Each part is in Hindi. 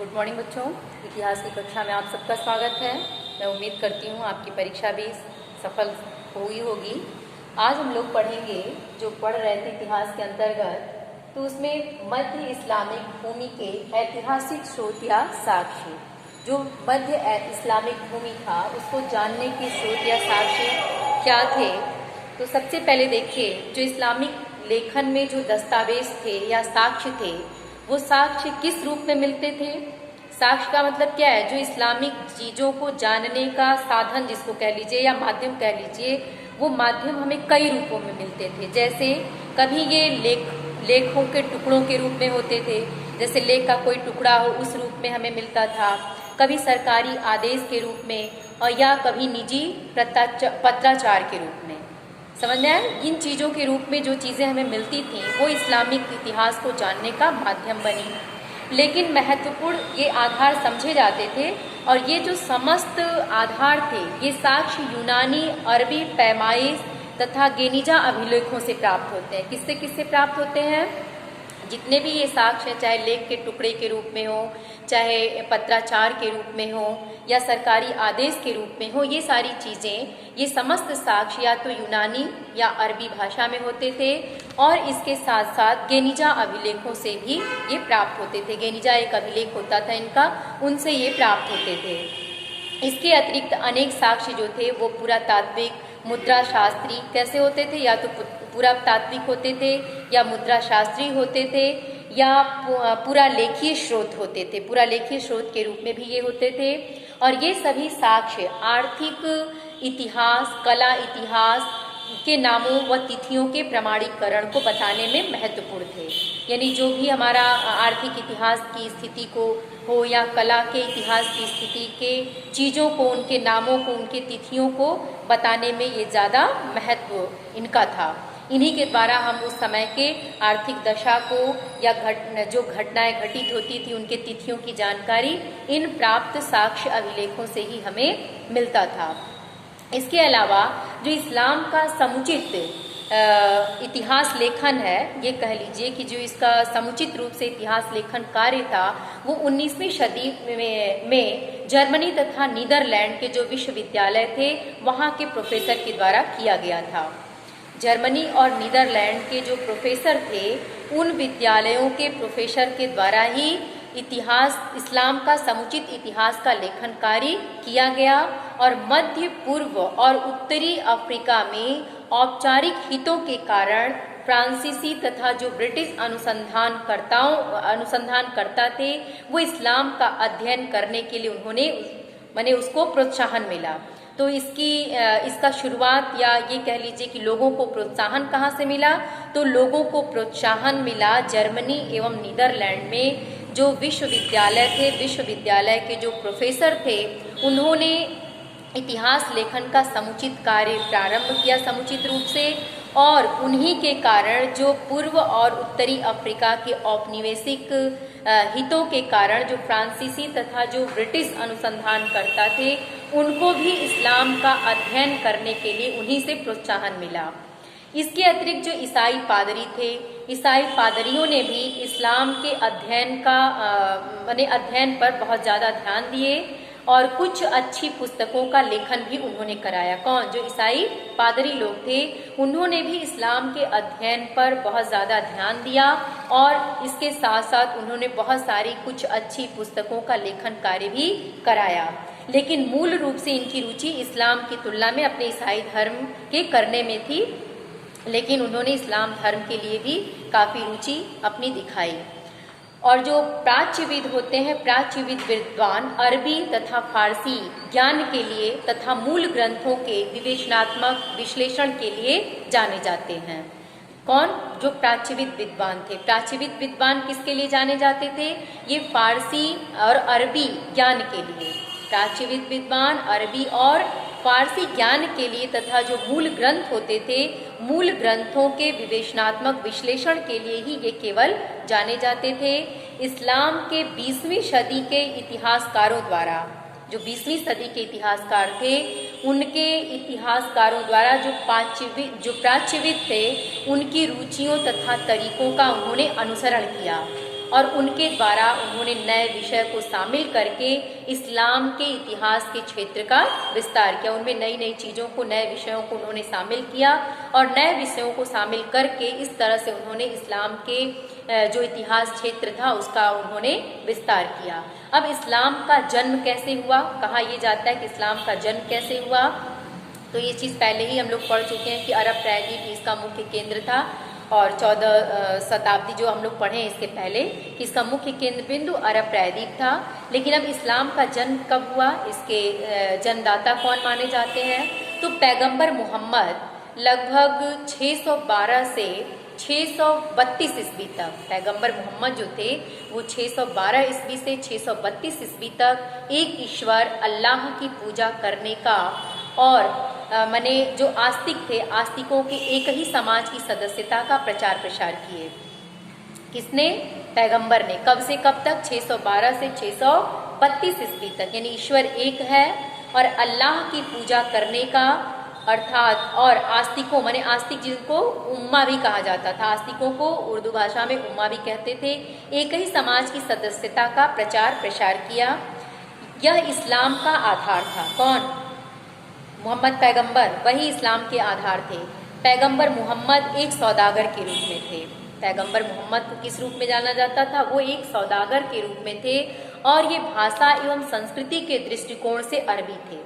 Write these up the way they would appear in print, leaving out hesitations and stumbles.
गुड मॉर्निंग बच्चों। इतिहास की कक्षा में आप सबका स्वागत है। मैं उम्मीद करती हूँ आपकी परीक्षा भी सफल हुई होगी। आज हम लोग पढ़ेंगे, जो पढ़ रहे थे इतिहास के अंतर्गत, तो उसमें मध्य इस्लामिक भूमि के ऐतिहासिक स्रोत या साक्ष्य। जो मध्य इस्लामिक भूमि था उसको जानने के स्रोत या साक्ष्य क्या थे। तो सबसे पहले देखिए, जो इस्लामिक लेखन में जो दस्तावेज थे या साक्ष्य थे, वो साक्ष्य किस रूप में मिलते थे। साक्ष्य का मतलब क्या है? जो इस्लामिक चीज़ों को जानने का साधन जिसको कह लीजिए या माध्यम कह लीजिए, वो माध्यम हमें कई रूपों में मिलते थे। जैसे कभी ये लेखों के टुकड़ों के रूप में होते थे, जैसे लेख का कोई टुकड़ा हो उस रूप में हमें मिलता था, कभी सरकारी आदेश के रूप में, और या कभी निजी पत्राचार के रूप में। समझ में आया? इन चीज़ों के रूप में जो चीज़ें हमें मिलती थीं वो इस्लामिक इतिहास को जानने का माध्यम बनी। लेकिन महत्वपूर्ण ये आधार समझे जाते थे, और ये जो समस्त आधार थे ये साक्ष्य यूनानी, अरबी पैमाइश तथा गेनिजा अभिलेखों से प्राप्त होते हैं। किससे किससे प्राप्त होते हैं? जितने भी ये साक्ष्य, चाहे लेख के टुकड़े के रूप में हो, चाहे पत्राचार के रूप में हो, या सरकारी आदेश के रूप में हो, ये सारी चीज़ें, ये समस्त साक्ष्य या तो यूनानी या अरबी भाषा में होते थे, और इसके साथ साथ गेनिजा अभिलेखों से भी ये प्राप्त होते थे। गेनिजा एक अभिलेख होता था इनका, उनसे ये प्राप्त होते थे। इसके अतिरिक्त अनेक साक्ष्य जो थे वो पुरातात्विक, मुद्रा शास्त्री कैसे होते थे? या तो पुरातात्विक होते थे, या मुद्रा शास्त्री होते थे, या पुरालेखीय स्रोत होते थे। पुरालेखीय स्रोत के रूप में भी ये होते थे। और ये सभी साक्ष्य आर्थिक इतिहास, कला इतिहास के नामों व तिथियों के प्रमाणीकरण को बताने में महत्वपूर्ण थे। यानी जो भी हमारा आर्थिक इतिहास की स्थिति को हो या कला के इतिहास की स्थिति के चीज़ों को, उनके नामों को, उनके तिथियों को बताने में ये ज़्यादा महत्व इनका था। इन्हीं के द्वारा हम उस समय के आर्थिक दशा को या जो घटनाएं घटित होती थी उनके तिथियों की जानकारी इन प्राप्त साक्ष्य अभिलेखों से ही हमें मिलता था। इसके अलावा जो इस्लाम का समुचित इतिहास लेखन है, ये कह लीजिए कि जो इसका समुचित रूप से इतिहास लेखन कार्य था वो 19वीं सदी में जर्मनी तथा नीदरलैंड के जो विश्वविद्यालय थे वहाँ के प्रोफेसर के द्वारा किया गया था। जर्मनी और नीदरलैंड के जो प्रोफेसर थे उन विद्यालयों के प्रोफेसर के द्वारा ही इतिहास, इस्लाम का समुचित इतिहास का लेखन कार्य किया गया। और मध्य पूर्व और उत्तरी अफ्रीका में औपचारिक हितों के कारण फ्रांसीसी तथा जो ब्रिटिश अनुसंधानकर्ता थे वो इस्लाम का अध्ययन करने के लिए उसको प्रोत्साहन मिला। तो इसका शुरुआत, या ये कह लीजिए कि लोगों को प्रोत्साहन कहाँ से मिला? तो लोगों को प्रोत्साहन मिला जर्मनी एवं नीदरलैंड में जो विश्वविद्यालय थे, विश्वविद्यालय के जो प्रोफेसर थे उन्होंने इतिहास लेखन का समुचित कार्य प्रारंभ किया समुचित रूप से। और उन्हीं के कारण जो पूर्व और उत्तरी अफ्रीका के औपनिवेशिक हितों के कारण जो फ्रांसीसी तथा जो ब्रिटिश अनुसंधानकर्ता थे उनको भी इस्लाम का अध्ययन करने के लिए उन्हीं से प्रोत्साहन मिला। इसके अतिरिक्त जो ईसाई पादरी थे, ईसाई पादरियों ने भी इस्लाम के अध्ययन पर बहुत ज़्यादा ध्यान दिए और कुछ अच्छी पुस्तकों का लेखन भी उन्होंने कराया। कौन? जो ईसाई पादरी लोग थे उन्होंने भी इस्लाम के अध्ययन पर बहुत ज़्यादा ध्यान दिया, और इसके साथ साथ उन्होंने बहुत सारी कुछ अच्छी पुस्तकों का लेखन कार्य भी कराया। लेकिन मूल रूप से इनकी रुचि इस्लाम की तुलना में अपने ईसाई धर्म के करने में थी, लेकिन उन्होंने इस्लाम धर्म के लिए भी काफ़ी रुचि अपनी दिखाई। और जो प्राच्यविद होते हैं, प्राच्यविद विद्वान अरबी तथा फारसी ज्ञान के लिए तथा मूल ग्रंथों के विवेचनात्मक विश्लेषण के लिए जाने जाते हैं। कौन? जो प्राच्यविद विद्वान थे। प्राच्यविद विद्वान किसके लिए जाने जाते थे? ये फारसी और अरबी ज्ञान के लिए। प्राच्यविद विद्वान अरबी और फारसी ज्ञान के लिए तथा जो मूल ग्रंथ होते थे, मूल ग्रंथों के विवेचनात्मक विश्लेषण के लिए ही ये केवल जाने जाते थे। इस्लाम के 20वीं सदी के इतिहासकारों द्वारा, जो 20वीं सदी के इतिहासकार थे, उनके इतिहासकारों द्वारा जो प्राच्यविद थे उनकी रुचियों तथा तरीकों का उन्होंने अनुसरण किया। और उनके द्वारा उन्होंने नए विषय को शामिल करके इस्लाम के इतिहास के क्षेत्र का विस्तार किया। उनमें नई नई चीज़ों को, नए विषयों को उन्होंने शामिल किया और नए विषयों को शामिल करके इस तरह से उन्होंने इस्लाम के जो इतिहास क्षेत्र था उसका उन्होंने विस्तार किया। अब इस्लाम का जन्म कैसे हुआ, कहा यह जाता है कि इस्लाम का जन्म कैसे हुआ, तो ये चीज़ पहले ही हम लोग पढ़ चुके हैं कि अरब प्रायद्वीप इसका मुख्य केंद्र था और 14 शताब्दी जो हम लोग पढ़े हैं इसके पहले कि इसका मुख्य केंद्र बिंदु अरब प्रायद्वीप था। लेकिन अब इस्लाम का जन्म कब हुआ, इसके जन्मदाता कौन माने जाते हैं, तो पैगंबर मोहम्मद लगभग 612 से 632 ईस्वी तक, पैगंबर मोहम्मद जो थे वो 612 ईस्वी से 632 ईस्वी तक एक ईश्वर अल्लाह की पूजा करने का और माने जो आस्तिक थे, आस्तिकों के एक ही समाज की सदस्यता का प्रचार प्रसार किए। किसने, पैगंबर ने। कब से कब तक, 612 से 632 ईस्वी तक, यानी ईश्वर एक है और अल्लाह की पूजा करने का अर्थात, और आस्तिकों माने आस्तिक जिनको उम्मा भी कहा जाता था, आस्तिकों को उर्दू भाषा में उम्मा भी कहते थे, एक ही समाज की सदस्यता का प्रचार प्रसार किया। यह इस्लाम का आधार था। कौन, मोहम्मद पैगंबर, वही इस्लाम के आधार थे। पैगंबर मोहम्मद एक सौदागर के रूप में थे। पैगंबर मोहम्मद को किस रूप में जाना जाता था, वो एक सौदागर के रूप में थे और ये भाषा एवं संस्कृति के दृष्टिकोण से अरबी थे,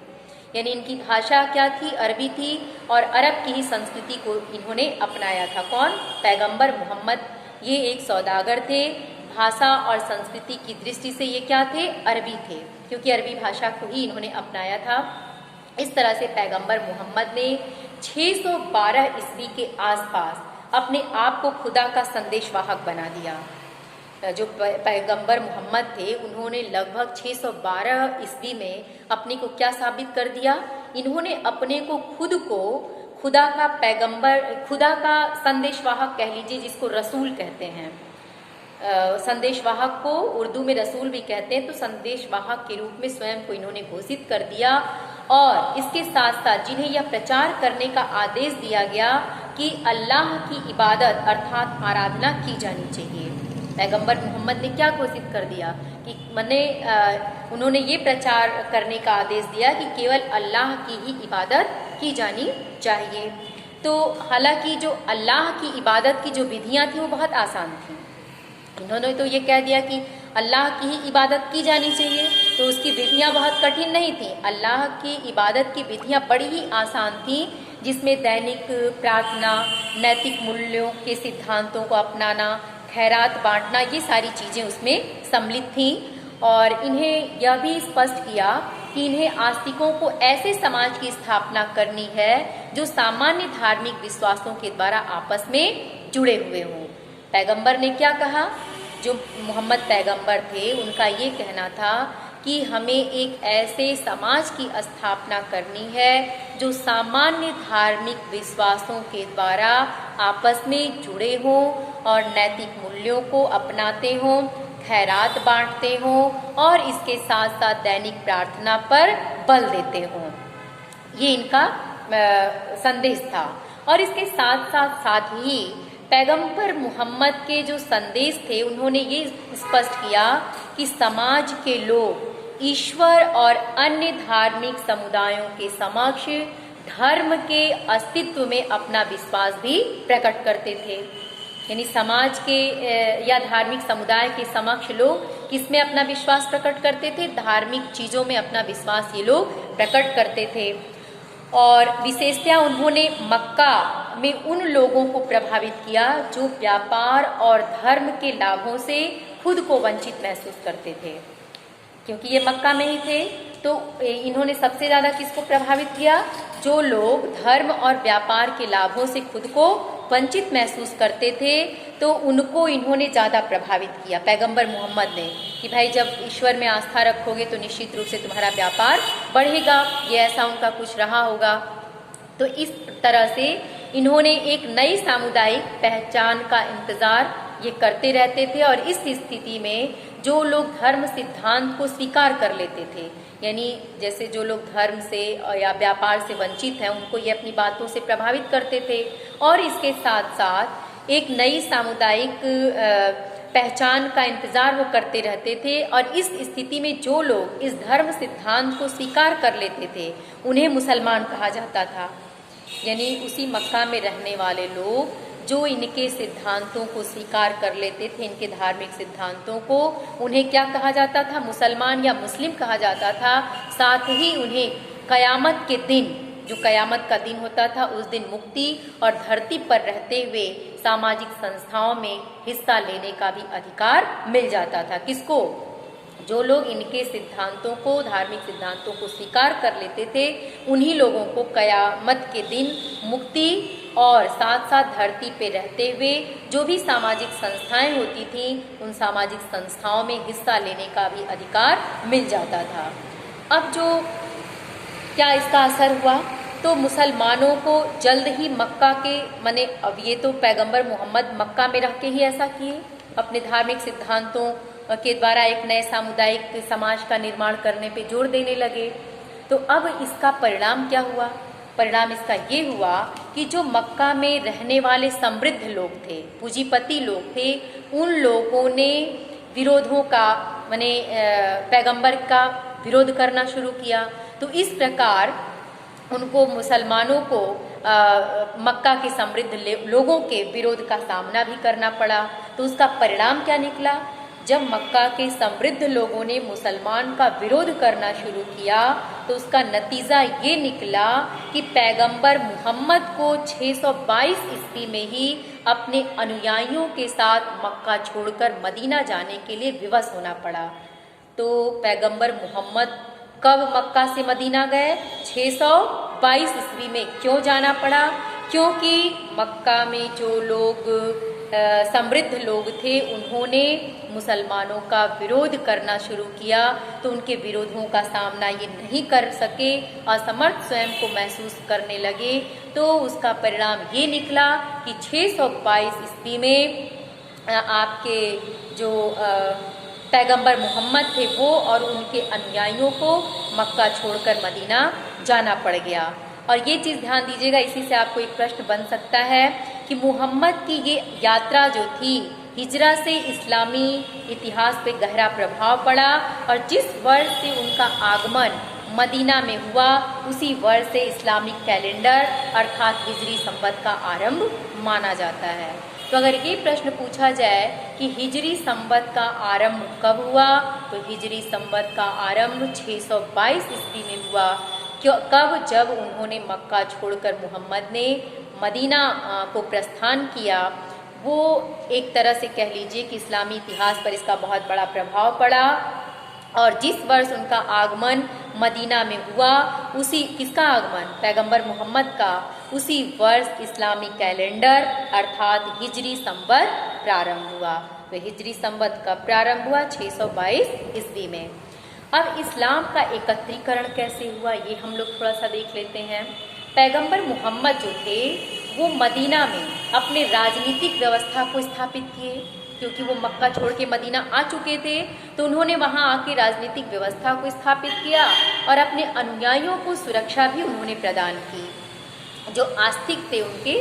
यानी इनकी भाषा क्या थी, अरबी थी और अरब की ही संस्कृति को इन्होंने अपनाया था। कौन, पैगंबर मोहम्मद, ये एक सौदागर थे। भाषा और संस्कृति की दृष्टि से ये क्या थे, अरबी थे, क्योंकि अरबी भाषा को ही इन्होंने अपनाया था। इस तरह से पैगंबर मोहम्मद ने 612 ईस्वी के आसपास अपने आप को खुदा का संदेशवाहक बना दिया। जो पैगंबर मोहम्मद थे उन्होंने लगभग 612 ईस्वी में अपने को क्या साबित कर दिया, इन्होंने अपने को खुद को खुदा का पैगंबर, खुदा का संदेशवाहक कह लीजिए, जिसको रसूल कहते हैं। संदेशवाहक को उर्दू में रसूल भी कहते हैं, तो संदेशवाहक के रूप में स्वयं को इन्होंने घोषित कर दिया और इसके साथ साथ जिन्हें यह प्रचार करने का आदेश दिया गया कि अल्लाह की इबादत अर्थात आराधना की जानी चाहिए। पैगंबर मोहम्मद ने क्या घोषित कर दिया कि उन्होंने ये प्रचार करने का आदेश दिया कि केवल अल्लाह की ही इबादत की जानी चाहिए। तो हालांकि जो अल्लाह की इबादत की जो विधियां थी वो बहुत आसान थी। इन्होंने तो ये कह दिया कि अल्लाह की ही इबादत की जानी चाहिए, तो उसकी विधियां बहुत कठिन नहीं थी। अल्लाह की इबादत की विधियां बड़ी ही आसान थी, जिसमें दैनिक प्रार्थना, नैतिक मूल्यों के सिद्धांतों को अपनाना, खैरात बांटना, ये सारी चीज़ें उसमें सम्मिलित थीं। और इन्हें यह भी स्पष्ट किया कि इन्हें आस्तिकों को ऐसे समाज की स्थापना करनी है जो सामान्य धार्मिक विश्वासों के द्वारा आपस में जुड़े हुए हों। पैगंबर ने क्या कहा, जो मोहम्मद पैगंबर थे उनका ये कहना था कि हमें एक ऐसे समाज की स्थापना करनी है जो सामान्य धार्मिक विश्वासों के द्वारा आपस में जुड़े हों और नैतिक मूल्यों को अपनाते हों, खैरात बांटते हों और इसके साथ साथ दैनिक प्रार्थना पर बल देते हों। ये इनका संदेश था। और इसके साथ ही पैगंबर मोहम्मद के जो संदेश थे उन्होंने ये स्पष्ट किया कि समाज के लोग ईश्वर और अन्य धार्मिक समुदायों के समक्ष धर्म के अस्तित्व में अपना विश्वास भी प्रकट करते थे। यानी समाज के या धार्मिक समुदाय के समक्ष लोग किसमें अपना विश्वास प्रकट करते थे, धार्मिक चीज़ों में अपना विश्वास ये लोग प्रकट करते थे। और विशेषतः उन्होंने मक्का में उन लोगों को प्रभावित किया जो व्यापार और धर्म के लाभों से खुद को वंचित महसूस करते थे। क्योंकि ये मक्का में ही थे तो इन्होंने सबसे ज़्यादा किसको प्रभावित किया, जो लोग धर्म और व्यापार के लाभों से खुद को वंचित महसूस करते थे, तो उनको इन्होंने ज़्यादा प्रभावित किया पैगंबर मोहम्मद ने कि भाई जब ईश्वर में आस्था रखोगे तो निश्चित रूप से तुम्हारा व्यापार बढ़ेगा। ये ऐसा उनका कुछ रहा होगा। तो इस तरह से इन्होंने एक नई सामुदायिक पहचान का इंतज़ार ये करते रहते थे। और इस स्थिति में जो लोग धर्म सिद्धांत को स्वीकार कर लेते थे, यानी जैसे जो लोग धर्म से या व्यापार से वंचित हैं, उनको ये अपनी बातों से प्रभावित करते थे। और इसके साथ साथ एक नई सामुदायिक पहचान का इंतजार वो करते रहते थे। और इस स्थिति में जो लोग इस धर्म सिद्धांत को स्वीकार कर लेते थे उन्हें मुसलमान कहा जाता था। यानी उसी मक्का में रहने वाले लोग जो इनके सिद्धांतों को स्वीकार कर लेते थे, इनके धार्मिक सिद्धांतों को, उन्हें क्या कहा जाता था? मुसलमान या मुस्लिम कहा जाता था। साथ ही उन्हें कयामत के दिन, जो कयामत का दिन होता था, उस दिन मुक्ति और धरती पर रहते हुए सामाजिक संस्थाओं में हिस्सा लेने का भी अधिकार मिल जाता था। किसको? जो लोग इनके सिद्धांतों को, धार्मिक सिद्धांतों को स्वीकार कर लेते थे, उन्हीं लोगों को कयामत के दिन मुक्ति और साथ साथ धरती पे रहते हुए जो भी सामाजिक संस्थाएं होती थीं, उन सामाजिक संस्थाओं में हिस्सा लेने का भी अधिकार मिल जाता था। अब जो क्या इसका असर हुआ? तो मुसलमानों को जल्द ही मक्का के, माने अब ये तो पैगंबर मोहम्मद मक्का में रह के ही ऐसा किए, अपने धार्मिक सिद्धांतों के द्वारा एक नए सामुदायिक समाज का निर्माण करने पे जोर देने लगे। तो अब इसका परिणाम क्या हुआ? परिणाम इसका ये हुआ कि जो मक्का में रहने वाले समृद्ध लोग थे, पूंजीपति लोग थे, उन लोगों ने विरोधों का, माने पैगंबर का विरोध करना शुरू किया। तो इस प्रकार उनको, मुसलमानों को मक्का के समृद्ध लोगों के विरोध का सामना भी करना पड़ा। तो उसका परिणाम क्या निकला? जब मक्का के समृद्ध लोगों ने मुसलमान का विरोध करना शुरू किया तो उसका नतीजा ये निकला कि पैगंबर मोहम्मद को 622 ईस्वी में ही अपने अनुयायियों के साथ मक्का छोड़कर मदीना जाने के लिए विवश होना पड़ा। तो पैगंबर मोहम्मद कब मक्का से मदीना गए? 622 ईस्वी में। क्यों जाना पड़ा? क्योंकि मक्का में जो लोग समृद्ध लोग थे, उन्होंने मुसलमानों का विरोध करना शुरू किया। तो उनके विरोधों का सामना ये नहीं कर सके, असमर्थ स्वयं को महसूस करने लगे। तो उसका परिणाम ये निकला कि 622 ईस्वी में आपके जो पैगंबर मोहम्मद थे, वो और उनके अनुयायियों को मक्का छोड़कर मदीना जाना पड़ गया। और ये चीज़ ध्यान दीजिएगा, इसी से आपको एक प्रश्न बन सकता है कि मोहम्मद की ये यात्रा जो थी, हिजरा से इस्लामी इतिहास पे गहरा प्रभाव पड़ा और जिस वर्ष से उनका आगमन मदीना में हुआ, उसी वर्ष से इस्लामिक कैलेंडर अर्थात हिजरी संवत का आरंभ माना जाता है। तो अगर ये प्रश्न पूछा जाए कि हिजरी संवत का आरंभ कब हुआ, तो हिजरी संवत का आरंभ 622 ईस्वी में हुआ। कब? जब उन्होंने मक्का छोड़कर मोहम्मद ने मदीना को प्रस्थान किया। वो एक तरह से कह लीजिए कि इस्लामी इतिहास पर इसका बहुत बड़ा प्रभाव पड़ा। और जिस वर्ष उनका आगमन मदीना में हुआ, उसी, किसका आगमन? पैगंबर मोहम्मद का, उसी वर्ष इस्लामी कैलेंडर अर्थात हिजरी संवत प्रारंभ हुआ। तो हिजरी संवत का प्रारंभ हुआ 622 ईस्वी में। अब इस्लाम का एकत्रीकरण कैसे हुआ, ये हम लोग थोड़ा सा देख लेते हैं। पैगंबर मोहम्मद जो थे, वो मदीना में अपने राजनीतिक व्यवस्था को स्थापित किए, क्योंकि वो मक्का छोड़ के मदीना आ चुके थे। तो उन्होंने वहाँ आके राजनीतिक व्यवस्था को स्थापित किया और अपने अनुयायियों को सुरक्षा भी उन्होंने प्रदान की। जो आस्तिक थे उनके,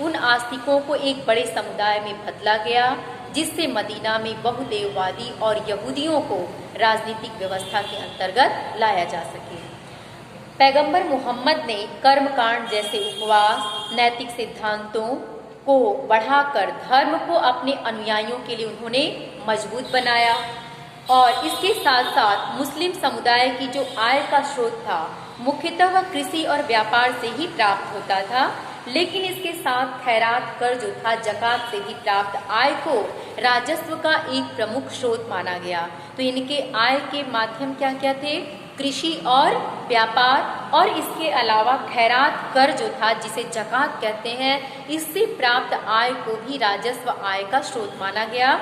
उन आस्तिकों को एक बड़े समुदाय में बदला गया, जिससे मदीना में बहुदेववादी और यहूदियों को राजनीतिक व्यवस्था के अंतर्गत लाया जा सके। पैगंबर मोहम्मद ने कर्मकांड जैसे उपवास, नैतिक सिद्धांतों को बढ़ाकर धर्म को अपने अनुयायियों के लिए उन्होंने मजबूत बनाया। और इसके साथ साथ मुस्लिम समुदाय की जो आय का स्रोत था, मुख्यतः वह कृषि और व्यापार से ही प्राप्त होता था। लेकिन इसके साथ खैरात कर जो था, जकात से भी प्राप्त आय को राजस्व का एक प्रमुख स्रोत माना गया। तो इनके आय के माध्यम क्या क्या थे? कृषि और व्यापार, और इसके अलावा खैरात कर जो था, जिसे जकात कहते हैं, इससे प्राप्त आय को भी राजस्व आय का स्रोत माना गया।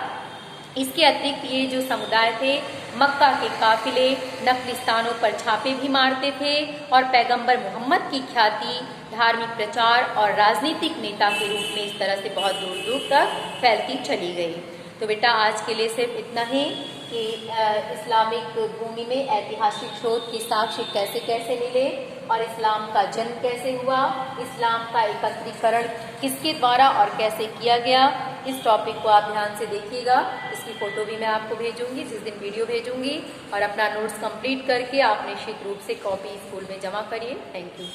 इसके अतिरिक्त ये जो समुदाय थे, मक्का के काफिले नकली स्थानों पर छापे भी मारते थे और पैगंबर मोहम्मद की ख्याति धार्मिक प्रचार और राजनीतिक नेता के रूप में इस तरह से बहुत दूर दूर तक फैलती चली गई। तो बेटा आज के लिए सिर्फ इतना ही कि इस्लामिक भूमि में ऐतिहासिक स्रोत के साक्ष्य कैसे कैसे मिले और इस्लाम का जन्म कैसे हुआ, इस्लाम का एकत्रीकरण किसके द्वारा और कैसे किया गया, इस टॉपिक को आप ध्यान से देखिएगा। इसकी फ़ोटो भी मैं आपको भेजूंगी, जिस दिन वीडियो भेजूंगी। और अपना नोट्स कंप्लीट करके आप निश्चित रूप से कॉपी स्कूल में जमा करिए। Thank you.